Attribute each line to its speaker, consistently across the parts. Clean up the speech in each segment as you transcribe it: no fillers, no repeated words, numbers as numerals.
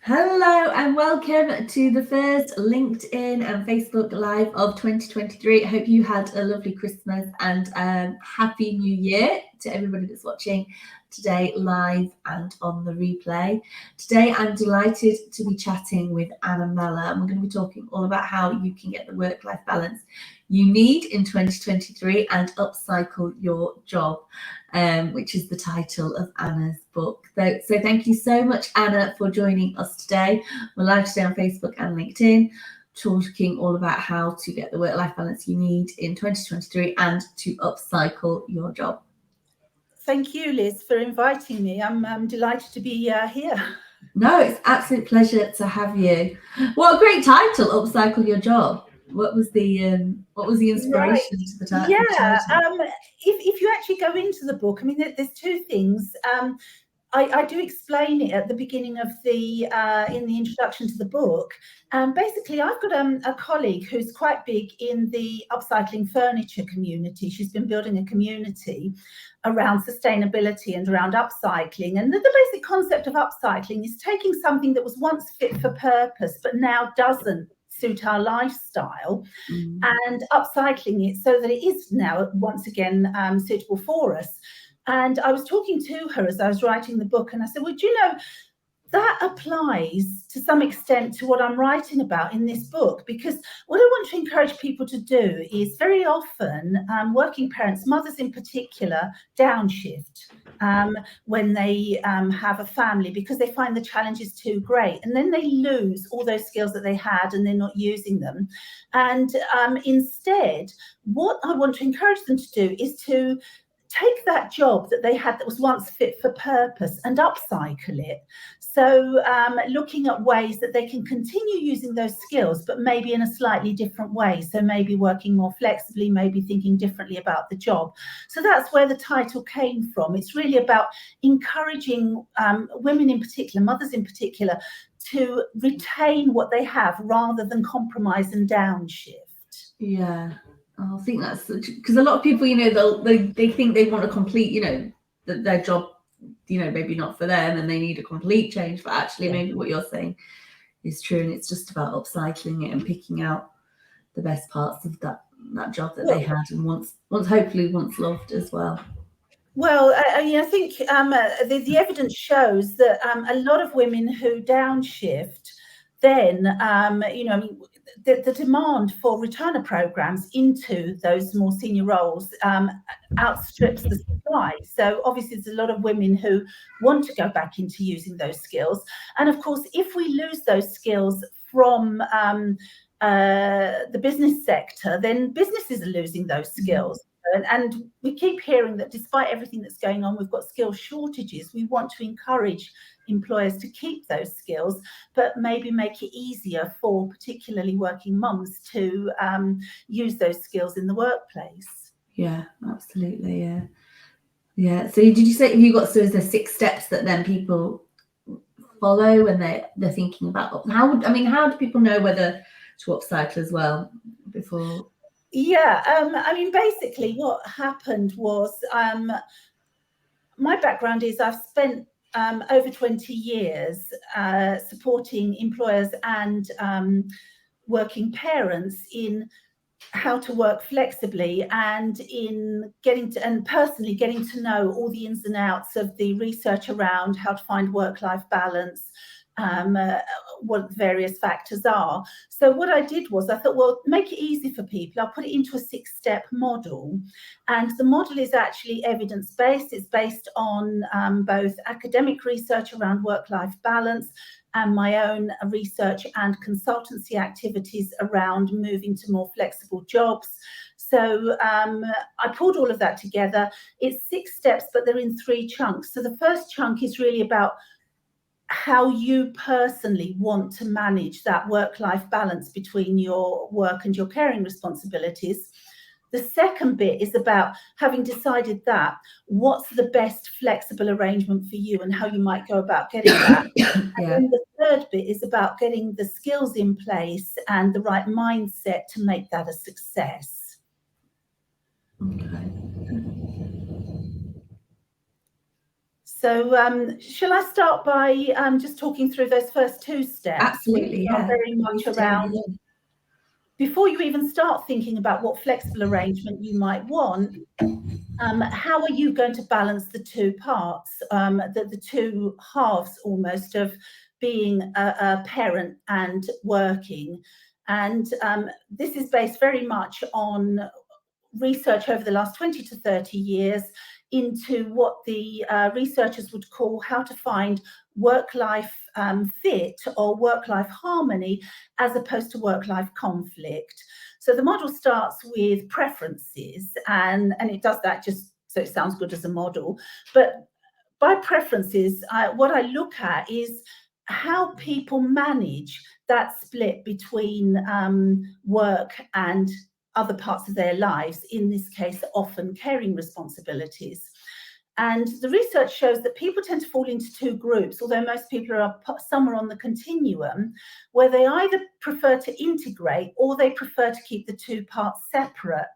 Speaker 1: Hello and welcome to the first LinkedIn and Facebook Live of 2023. I hope you had a lovely Christmas and Happy New Year to everybody that's watching today live and on the replay. Today I'm delighted to be chatting with Anna Meller, and we're going to be talking all about how you can get the work-life balance you need in 2023 and upcycle your job. Which is the title of Anna's book. So thank you so much, Anna, for joining us today. We're live today on Facebook and LinkedIn, talking all about how to get the work-life balance you need in 2023 and to upcycle your job.
Speaker 2: Thank you, Liz, for inviting me. I'm delighted to be here.
Speaker 1: No, it's absolute pleasure to have you. What a great title, Upcycle Your Job. What was the inspiration to the title?
Speaker 2: Yeah, if you actually go into the book, I mean, there's two things. I do explain it at the beginning of the in the introduction to the book. Basically, I've got a colleague who's quite big in the upcycling furniture community. She's been building a community around sustainability and around upcycling. And the basic concept of upcycling is taking something that was once fit for purpose, but now doesn't suit our lifestyle, and upcycling it so that it is now once again suitable for us. And I was talking to her as I was writing the book, and I said, well, do you know, that applies to some extent to what I'm writing about in this book, because what I want to encourage people to do is very often working parents, mothers in particular, downshift when they have a family because they find the challenges too great, and then they lose all those skills that they had and they're not using them. And instead, what I want to encourage them to do is to take that job that they had that was once fit for purpose and upcycle it. So looking at ways that they can continue using those skills, but maybe in a slightly different way. So maybe working more flexibly, maybe thinking differently about the job. So that's where the title came from. It's really about encouraging women in particular, mothers in particular, to retain what they have rather than compromise and downshift.
Speaker 1: Yeah. I think that's because a lot of people, they think they want to complete, their job, maybe not for them, and they need a complete change. But actually, maybe what you're saying is true, and it's just about upcycling it and picking out the best parts of that job that they had and once loved as well.
Speaker 2: Well, I think the evidence shows that a lot of women who downshift, then the demand for returner programs into those more senior roles outstrips the supply. So obviously there's a lot of women who want to go back into using those skills. And of course, if we lose those skills from the business sector, then businesses are losing those skills. And we keep hearing that despite everything that's going on, we've got skill shortages. We want to encourage employers to keep those skills, but maybe make it easier for particularly working mums to use those skills in the workplace.
Speaker 1: Yeah, absolutely. Yeah. So did you say is there 6 steps that then people follow when they're thinking about how do people know whether to upcycle as well before?
Speaker 2: Yeah, I mean, basically what happened was my background is I've spent over 20 years supporting employers and working parents in how to work flexibly and in personally getting to know all the ins and outs of the research around how to find work-life balance, what the various factors are. So what I did was I thought, well, make it easy for people. I'll put it into a 6-step model. And the model is actually evidence-based. It's based on both academic research around work-life balance and my own research and consultancy activities around moving to more flexible jobs. So I pulled all of that together. It's 6 steps, but they're in 3 chunks. So the first chunk is really about how you personally want to manage that work-life balance between your work and your caring responsibilities. The second bit is about having decided that, what's the best flexible arrangement for you and how you might go about getting that. And then the third bit is about getting the skills in place and the right mindset to make that a success. So shall I start by just talking through those first 2 steps?
Speaker 1: Absolutely,
Speaker 2: which
Speaker 1: yeah.
Speaker 2: are very much around, before you even start thinking about what flexible arrangement you might want, how are you going to balance the 2 parts, the 2 halves almost of being a parent and working? And this is based very much on research over the last 20 to 30 years into what the researchers would call how to find work-life fit or work-life harmony as opposed to work-life conflict. So the model starts with preferences, and it does that just so it sounds good as a model. But by preferences, what I look at is how people manage that split between work and other parts of their lives, in this case, often caring responsibilities. And the research shows that people tend to fall into 2 groups, although most people are somewhere on the continuum, where they either prefer to integrate or they prefer to keep the 2 parts separate.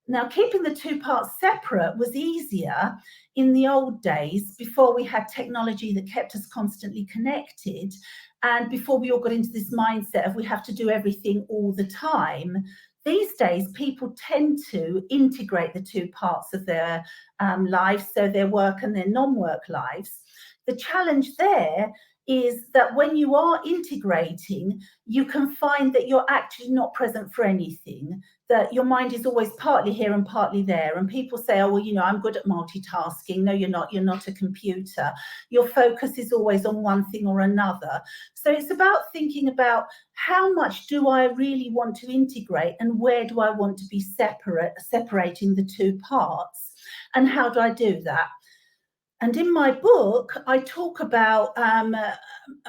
Speaker 2: Now, keeping the 2 parts separate was easier in the old days, before we had technology that kept us constantly connected, and before we all got into this mindset of we have to do everything all the time. These days, people tend to integrate the 2 parts of their lives, so their work and their non-work lives. The challenge there is that when you are integrating, you can find that you're actually not present for anything, that your mind is always partly here and partly there. And people say, oh, well, you know, I'm good at multitasking. No, you're not a computer. Your focus is always on one thing or another. So it's about thinking about how much do I really want to integrate and where do I want to be separating the 2 parts, and how do I do that? And in my book, I talk about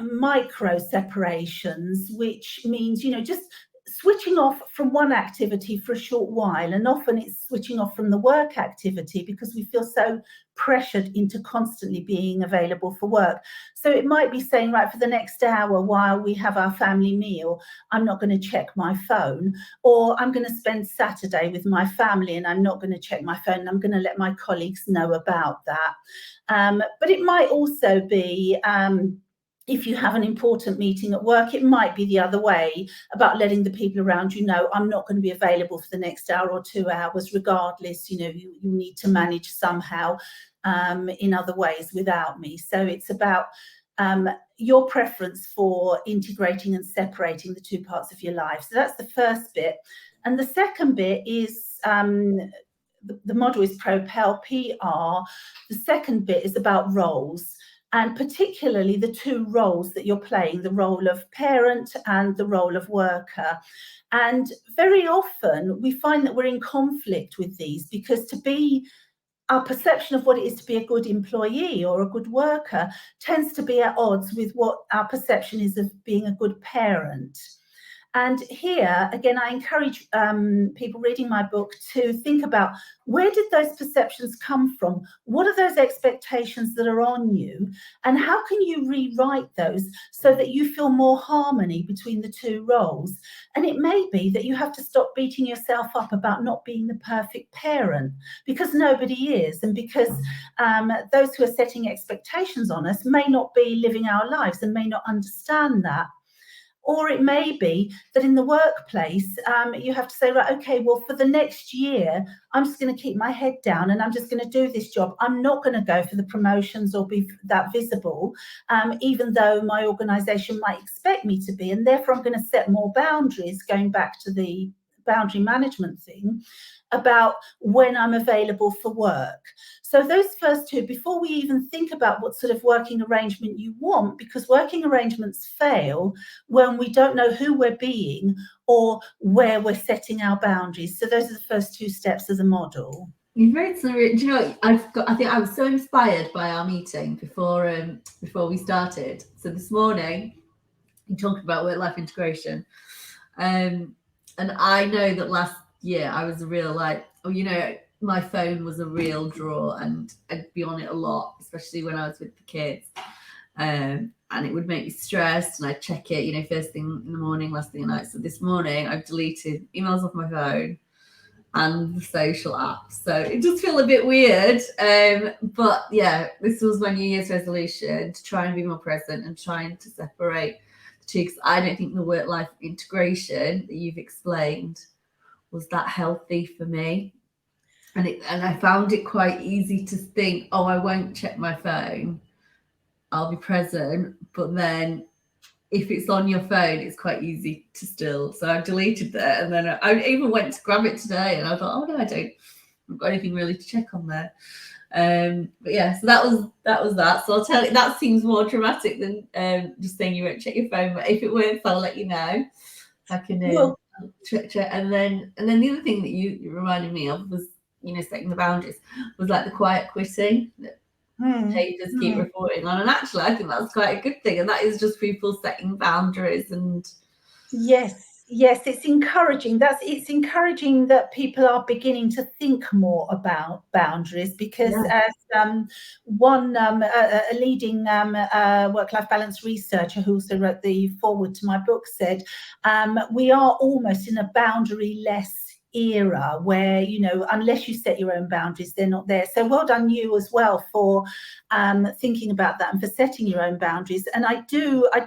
Speaker 2: micro separations, which means, you know, just switching off from one activity for a short while. And often it's switching off from the work activity because we feel so pressured into constantly being available for work. So it might be saying, right, for the next hour while we have our family meal, I'm not going to check my phone, or I'm going to spend Saturday with my family and I'm not going to check my phone, and I'm going to let my colleagues know about that. But it might also be, if you have an important meeting at work, it might be the other way, about letting the people around you know, I'm not going to be available for the next hour or 2 hours, regardless, you know, you need to manage somehow in other ways without me. So it's about your preference for integrating and separating the 2 parts of your life. So that's the first bit. And the second bit is, the model is PROPEL, PR. The second bit is about roles, and particularly the 2 roles that you're playing, the role of parent and the role of worker. And very often we find that we're in conflict with these, because our perception of what it is to be a good employee or a good worker tends to be at odds with what our perception is of being a good parent. And here, again, I encourage people reading my book to think about, where did those perceptions come from? What are those expectations that are on you? And how can you rewrite those so that you feel more harmony between the 2 roles? And it may be that you have to stop beating yourself up about not being the perfect parent, because nobody is. And because those who are setting expectations on us may not be living our lives and may not understand that. Or it may be that in the workplace, you have to say, right, okay, well, for the next year, I'm just going to keep my head down and I'm just going to do this job. I'm not going to go for the promotions or be that visible, even though my organisation might expect me to be. And therefore, I'm going to set more boundaries, going back to the boundary management thing, about when I'm available for work. So those first 2, before we even think about what sort of working arrangement you want, because working arrangements fail when we don't know who we're being or where we're setting our boundaries. So those are the first 2 steps of the model.
Speaker 1: You've made some. Do you know? I think I was so inspired by our meeting before we started. So this morning, we talked about work-life integration, and I know that last year I was a real my phone was a real draw, and I'd be on it a lot, especially when I was with the kids. And it would make me stressed, and I'd check it, first thing in the morning, last thing at night. So this morning I've deleted emails off my phone. and the social apps. So it does feel a bit weird. But yeah, this was my New Year's resolution, to try and be more present and trying to separate the two. Because I don't think the work-life integration that you've explained was that healthy for me. And I found it quite easy to think, oh, I won't check my phone, I'll be present. But then if it's on your phone, it's quite easy to still. So I deleted that, and then I even went to grab it today, and I thought, oh no, I've got anything really to check on there. But yeah, so that was that. So I'll tell you, that seems more dramatic than just saying you won't check your phone. But if it works, I'll let you know. I can check. And then the other thing that you reminded me of was, setting the boundaries, was like the quiet quitting that pages keep reporting on. And actually, I think that's quite a good thing. And that is just people setting boundaries. And
Speaker 2: yes, it's encouraging. It's encouraging that people are beginning to think more about boundaries, because as one a leading work-life balance researcher who also wrote the foreword to my book said, we are almost in a boundary-less era where, unless you set your own boundaries, they're not there. So well done you as well for thinking about that and for setting your own boundaries. And I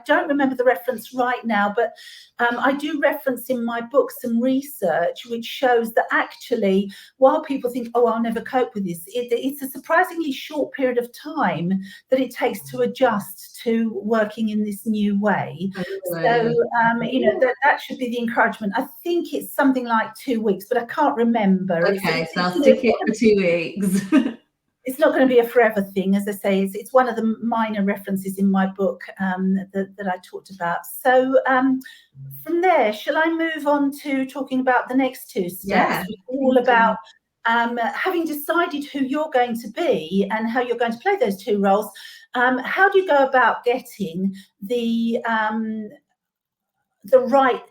Speaker 2: don't remember the reference right now, but I do reference in my book some research which shows that actually, while people think, oh, I'll never cope with this, it's a surprisingly short period of time that it takes to adjust to working in this new way. So that should be the encouragement. I think it's something like 2 weeks, but I can't remember.
Speaker 1: Okay, so I'll stick it for 2 weeks.
Speaker 2: It's not going to be a forever thing, as I say. It's one of the minor references in my book that I talked about. So from there, shall I move on to talking about the next two steps?
Speaker 1: Yeah,
Speaker 2: all about having decided who you're going to be and how you're going to play those two roles. How do you go about getting the right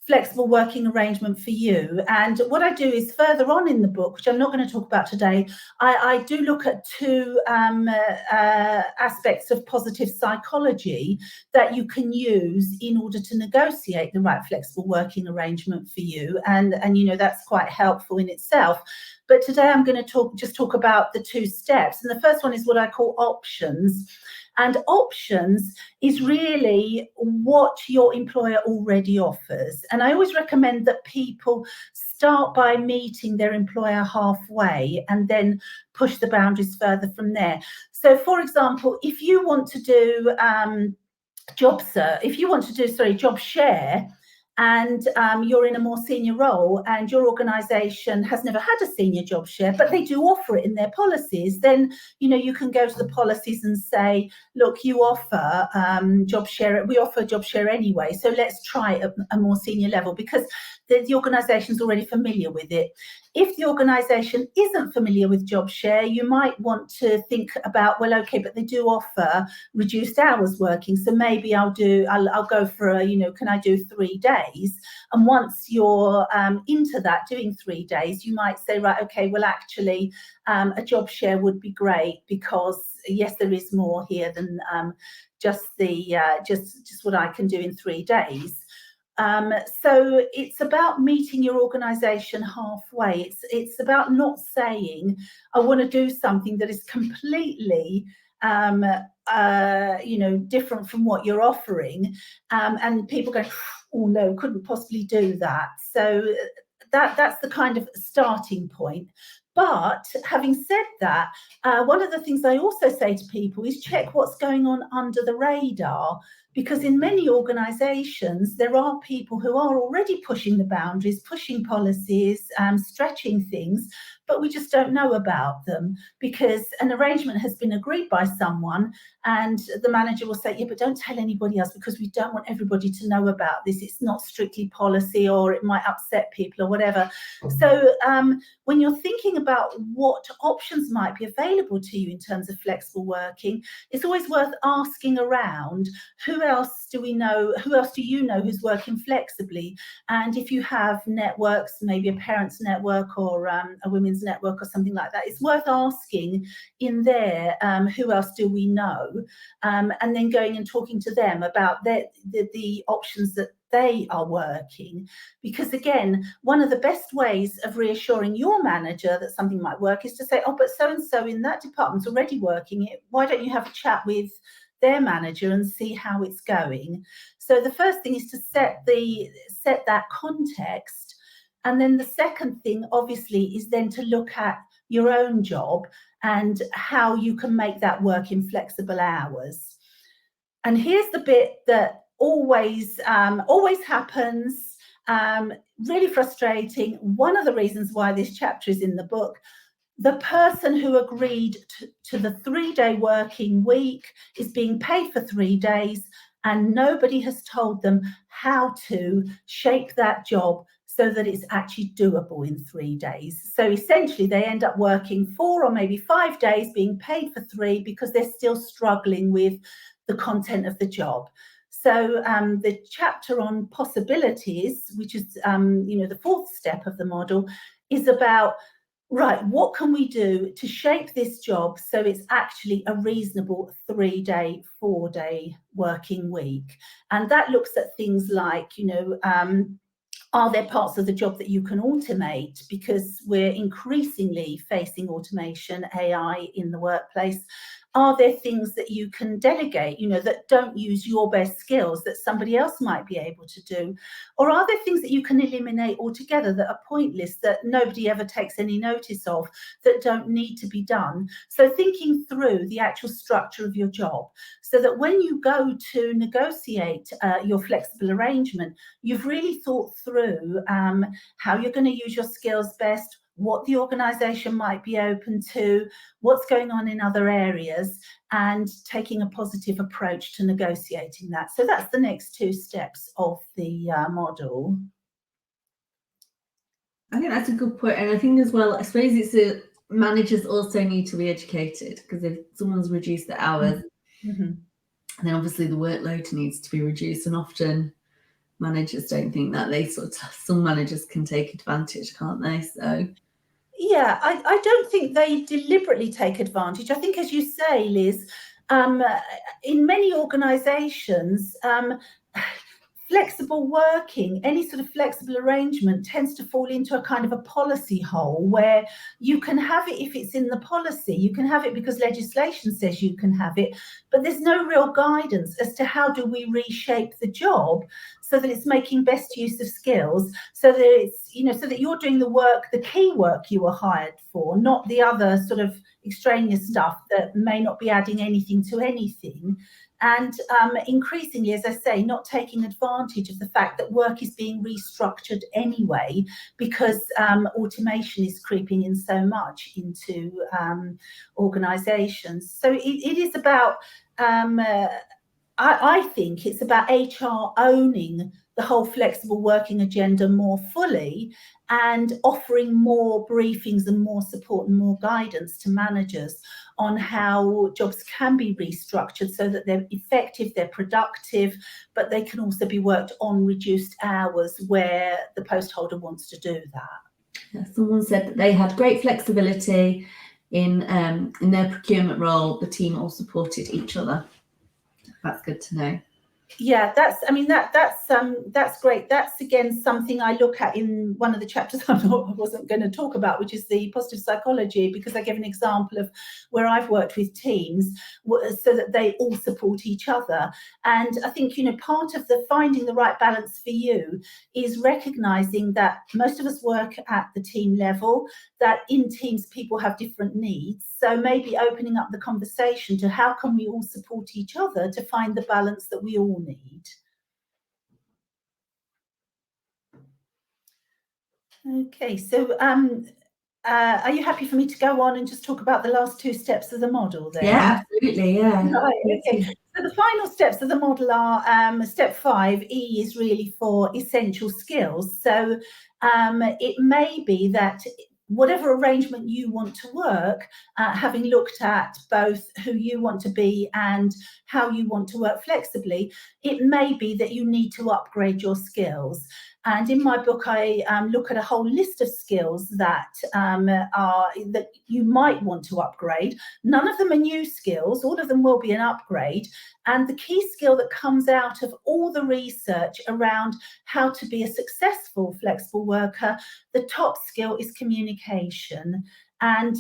Speaker 2: flexible working arrangement for you? And what I do is, further on in the book, which I'm not going to talk about today, I do look at two aspects of positive psychology that you can use in order to negotiate the right flexible working arrangement for you. And that's quite helpful in itself. But today I'm going to talk about the two steps. And the first one is what I call options. And options is really what your employer already offers. And I always recommend that people start by meeting their employer halfway and then push the boundaries further from there. So, for example, if you want to do job share, and you're in a more senior role and your organisation has never had a senior job share, but they do offer it in their policies, then you can go to the policies and say, look, you offer job share, we offer job share anyway, so let's try it at a more senior level, because the organisation's already familiar with it. If the organisation isn't familiar with job share, you might want to think about, well, okay, but they do offer reduced hours working, so maybe I'll go for can I do 3 days? And once you're into that, doing 3 days, you might say, right, okay, well, actually, a job share would be great, because yes, there is more here than just what I can do in 3 days. So it's about meeting your organisation halfway. It's about not saying, I want to do something that is completely different from what you're offering, and people go, oh no, couldn't possibly do that. So that's the kind of starting point. But having said that, one of the things I also say to people is check what's going on under the radar, because in many organisations, there are people who are already pushing the boundaries, pushing policies, stretching things, but we just don't know about them because an arrangement has been agreed by someone, and the manager will say, yeah, but don't tell anybody else because we don't want everybody to know about this. It's not strictly policy, or it might upset people or whatever. So when you're thinking about what options might be available to you in terms of flexible working, it's always worth asking around, who else do we know? Who else do you know who's working flexibly? And if you have networks, maybe a parents' network or a women's network or something like that, it's worth asking in there, who else do we know? And then going and talking to them about the options that they are working. Because again, one of the best ways of reassuring your manager that something might work is to say, oh, but so-and-so in that department's already working it. Why don't you have a chat with their manager and see how it's going? So the first thing is to set that context. And then the second thing, obviously, is then to look at your own job and how you can make that work in flexible hours. And here's the bit that always happens, really frustrating. One of the reasons why this chapter is in the book, the person who agreed to the 3-day working week is being paid for 3 days, and nobody has told them how to shape that job so that it's actually doable in 3 days. So essentially they end up working 4 or maybe 5 days, being paid for 3 because they're still struggling with the content of the job. So the chapter on possibilities, which is the 4th step of the model, is about, right, what can we do to shape this job so it's actually a reasonable 3-day, 4-day working week? And that looks at things like, are there parts of the job that you can automate? Because we're increasingly facing automation, AI in the workplace. Are there things that you can delegate, that don't use your best skills that somebody else might be able to do? Or are there things that you can eliminate altogether that are pointless, that nobody ever takes any notice of, that don't need to be done? So thinking through the actual structure of your job so that when you go to negotiate your flexible arrangement, you've really thought through how you're going to use your skills best, what the organisation might be open to, what's going on in other areas, and taking a positive approach to negotiating that. So that's the next 2 steps of the model.
Speaker 1: I think that's a good point. And I think as well, I suppose managers also need to be educated, because if someone's reduced the hours, then obviously the workload needs to be reduced. And often managers don't think that. Some managers can take advantage, can't they? So
Speaker 2: yeah, I don't think they deliberately take advantage. I think, as you say, Liz, in many organisations, flexible working, any sort of flexible arrangement tends to fall into a kind of a policy hole where you can have it if it's in the policy, you can have it because legislation says you can have it, but there's no real guidance as to how do we reshape the job so that it's making best use of skills, so that it's, so that you're doing the work, the key work you were hired for, not the other sort of extraneous stuff that may not be adding anything to anything. And increasingly, as I say, not taking advantage of the fact that work is being restructured anyway, because automation is creeping in so much into organisations. So it is about, I think it's about HR owning the whole flexible working agenda more fully and offering more briefings and more support and more guidance to managers on how jobs can be restructured so that they're effective, they're productive, but they can also be worked on reduced hours where the post holder wants to do that.
Speaker 1: Yeah, someone said that they had great flexibility in their procurement role. The team all supported each other. That's good to know.
Speaker 2: Yeah, that's great. That's again something I look at in one of the chapters I wasn't going to talk about, which is the positive psychology, because I give an example of where I've worked with teams so that they all support each other. And I think, part of the finding the right balance for you is recognizing that most of us work at the team level, that in teams people have different needs. So maybe opening up the conversation to how can we all support each other to find the balance that we all need. Okay, so are you happy for me to go on and just talk about the last 2 steps of the model there?
Speaker 1: Yeah, absolutely, yeah.
Speaker 2: Right, okay. So the final steps of the model are step 5, E, is really for essential skills. So it may be that whatever arrangement you want to work, having looked at both who you want to be and how you want to work flexibly, it may be that you need to upgrade your skills. And in my book, I look at a whole list of skills that that you might want to upgrade. None of them are new skills. All of them will be an upgrade. And the key skill that comes out of all the research around how to be a successful flexible worker, the top skill is communication. And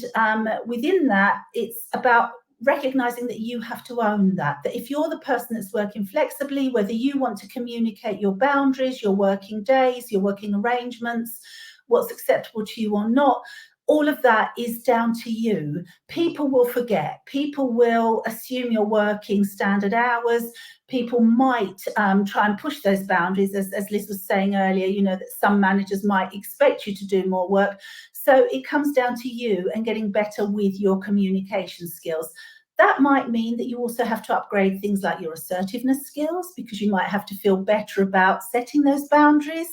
Speaker 2: within that, it's about recognizing that you have to own that if you're the person that's working flexibly, whether you want to communicate your boundaries, your working days, your working arrangements, what's acceptable to you or not, all of that is down to you. People will forget. People will assume you're working standard hours. People might try and push those boundaries, as Liz was saying earlier, you know, that some managers might expect you to do more work. So it comes down to you and getting better with your communication skills. That might mean that you also have to upgrade things like your assertiveness skills, because you might have to feel better about setting those boundaries.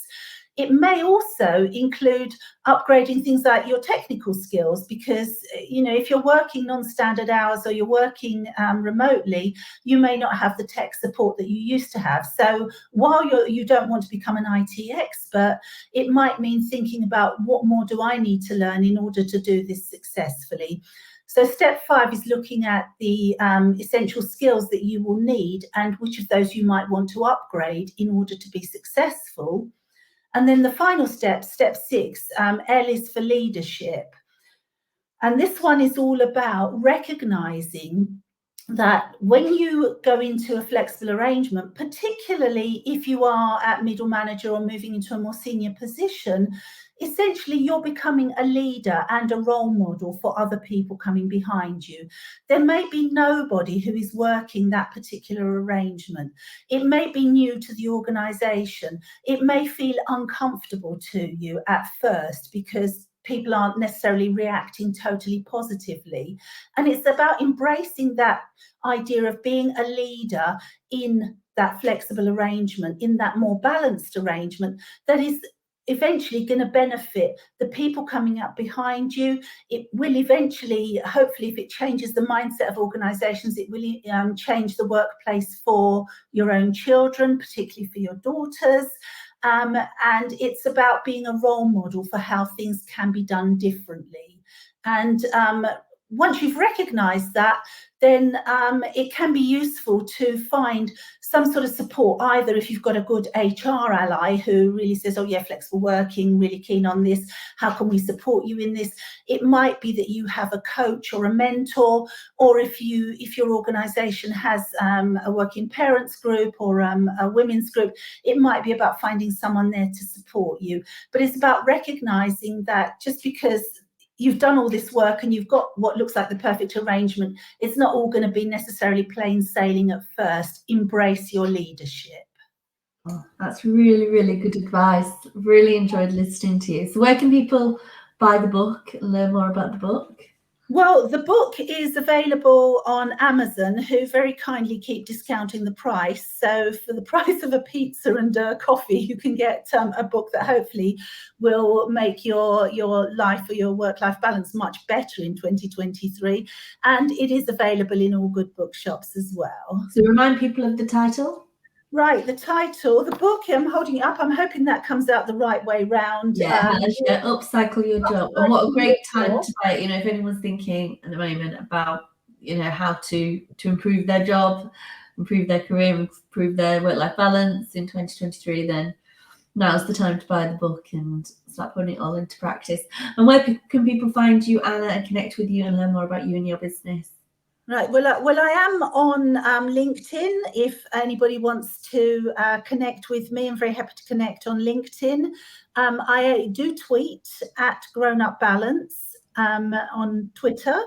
Speaker 2: It may also include upgrading things like your technical skills, because, you know, if you're working non-standard hours or you're working remotely, you may not have the tech support that you used to have. So while you don't want to become an IT expert, it might mean thinking about what more do I need to learn in order to do this successfully. So step 5 is looking at the essential skills that you will need and which of those you might want to upgrade in order to be successful. And then the final step, step 6, L is for leadership. And this one is all about recognizing that when you go into a flexible arrangement, particularly if you are at middle manager or moving into a more senior position, essentially you're becoming a leader and a role model for other people coming behind you. There may be nobody who is working that particular arrangement. It may be new to the organisation. It may feel uncomfortable to you at first because people aren't necessarily reacting totally positively. And it's about embracing that idea of being a leader in that flexible arrangement, in that more balanced arrangement that is eventually going to benefit the people coming up behind you. It will eventually, hopefully, if it changes the mindset of organisations, it will change the workplace for your own children, particularly for your daughters. And it's about being a role model for how things can be done differently. And once you've recognised that, then it can be useful to find some sort of support, either if you've got a good HR ally who really says, oh yeah, flexible working, really keen on this, how can we support you in this? It might be that you have a coach or a mentor, or if your organisation has a working parents group or a women's group, it might be about finding someone there to support you. But it's about recognising that just because you've done all this work and you've got what looks like the perfect arrangement, it's not all going to be necessarily plain sailing at first. Embrace your leadership.
Speaker 1: Oh, that's really, really good advice. Really enjoyed listening to you. So where can people buy the book and learn more about the book?
Speaker 2: Well, the book is available on Amazon, who very kindly keep discounting the price. So for the price of a pizza and a coffee, you can get a book that hopefully will make your life or your work-life balance much better in 2023. And it is available in all good bookshops as well.
Speaker 1: So remind people of the title.
Speaker 2: Right, the title, the book, I'm holding it up. I'm hoping that comes out the right way round.
Speaker 1: Yeah, Upcycle Your Job. And what a great time to buy it. You know, if anyone's thinking at the moment about, you know, how to improve their job, improve their career, improve their work-life balance in 2023, then now's the time to buy the book and start putting it all into practice. And where can people find you, Anna, and connect with you and learn more about you and your business?
Speaker 2: Right. Well, I am on LinkedIn. If anybody wants to connect with me, I'm very happy to connect on LinkedIn. I do tweet at Grown Up Balance on Twitter.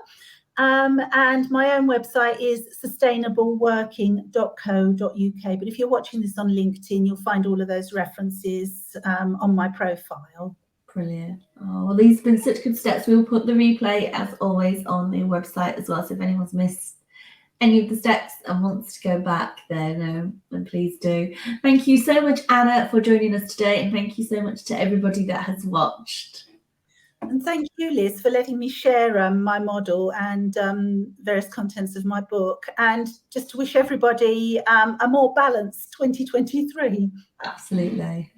Speaker 2: And my own website is sustainableworking.co.uk. But if you're watching this on LinkedIn, you'll find all of those references on my profile.
Speaker 1: Brilliant. Oh, well, these have been such good steps. We'll put the replay, as always, on the website as well. So if anyone's missed any of the steps and wants to go back there, then please do. Thank you so much, Anna, for joining us today. And thank you so much to everybody that has watched.
Speaker 2: And thank you, Liz, for letting me share my model and various contents of my book. And just to wish everybody a more balanced 2023.
Speaker 1: Absolutely.